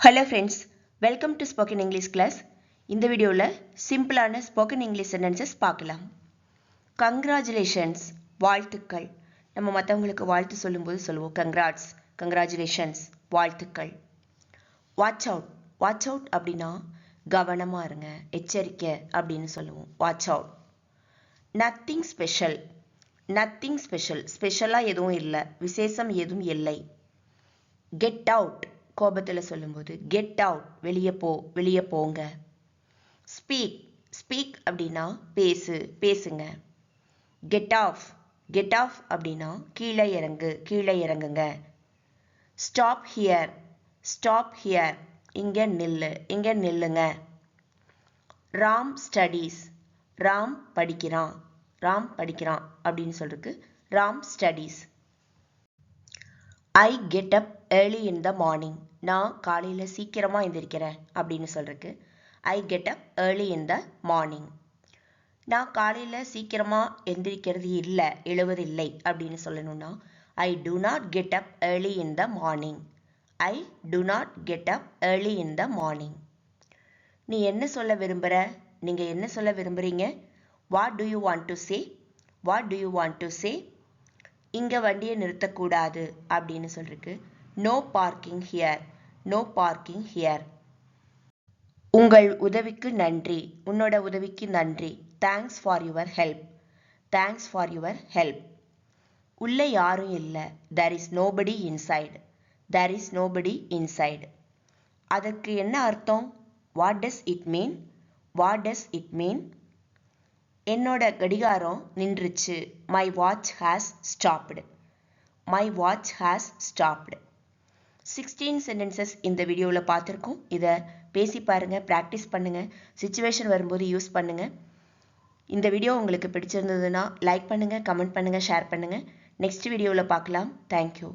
Hello friends, welcome to Spoken English class. இந்த வீடியோல சிம்பிளான ஸ்போக்கன் இங்கிலீஷ் சென்டென்சஸ் பார்க்கலாம். கங்க்ராச்சுலேஷன்ஸ், வாழ்த்துக்கள். நம்ம மற்றவங்களுக்கு வாழ்த்து சொல்லும்போது சொல்லுவோம் கங்க்ராட்ஸ், கங்க்ராச்சுலேஷன்ஸ், வாழ்த்துக்கள். வாட்ச் அவுட், வாட்ச் அவுட் அப்படின்னா கவனமாக இருங்க, எச்சரிக்கை அப்படின்னு சொல்லுவோம். Watch out. Nothing special, nothing special, ஸ்பெஷலாக எதுவும் இல்லை, விசேஷம் எதுவும் இல்லை. கெட் அவுட், கோபத்தில் சொல்லும்போது கெட் அவுட், வெளியே போ, வெளியே போங்க. ஸ்பீக், ஸ்பீக் அப்படின்னா பேசு, பேசுங்க. கெட் ஆஃப், கெட் ஆஃப் அப்படின்னா கீழே இறங்கு, கீழே இறங்குங்க. ஸ்டாப் ஹியர், ஸ்டாப் ஹியர், இங்கே நில்லு, இங்கே நில்லுங்க. ராம் ஸ்டடீஸ், ராம் படிக்கிறான், ராம் படிக்கிறான் அப்படின்னு சொல்றதுக்கு Ram studies. I get up early in the morning, நான் காலையில் சீக்கிரமாக எழுந்திருக்கிறேன் அப்படின்னு சொல்கிறதுக்கு I get up early in the morning. நான் காலையில் சீக்கிரமாக எந்திரிக்கிறது இல்லை, எழுவதில்லை அப்படின்னு சொல்லணும்னா I do not get up early in the morning. I do not get up early in the morning. நீ என்ன சொல்ல விரும்புகிற, நீங்கள் என்ன சொல்ல விரும்புகிறீங்க? What do you want to say, what do you want to say. இங்கே வண்டியை நிறுத்தக்கூடாது அப்படின்னு சொல்றதுக்கு no parking here, no parking here. உங்கள் உதவிக்கு நன்றி, உன்னோட உதவிக்கு நன்றி. Thanks for your help, thanks for your help. உள்ளே யாரும் இல்லை, there is nobody inside, there is nobody inside. அதற்கு என்ன அர்த்தம்? What does it mean, what does it mean. என்னோட கடிகாரம் நின்றுச்சு, my watch has stopped, my watch has stopped. 16 sentences இந்த வீடியோவில் பார்த்துருக்கோம். இதை பேசி பாருங்கள், ப்ராக்டிஸ் பண்ணுங்கள், சுச்சுவேஷன் வரும்போது யூஸ் பண்ணுங்கள். இந்த வீடியோ உங்களுக்கு பிடிச்சிருந்ததுன்னா லைக் பண்ணுங்கள், கமெண்ட் பண்ணுங்கள், ஷேர் பண்ணுங்கள். நெக்ஸ்ட் வீடியோவில் பார்க்கலாம். தேங்க்யூ.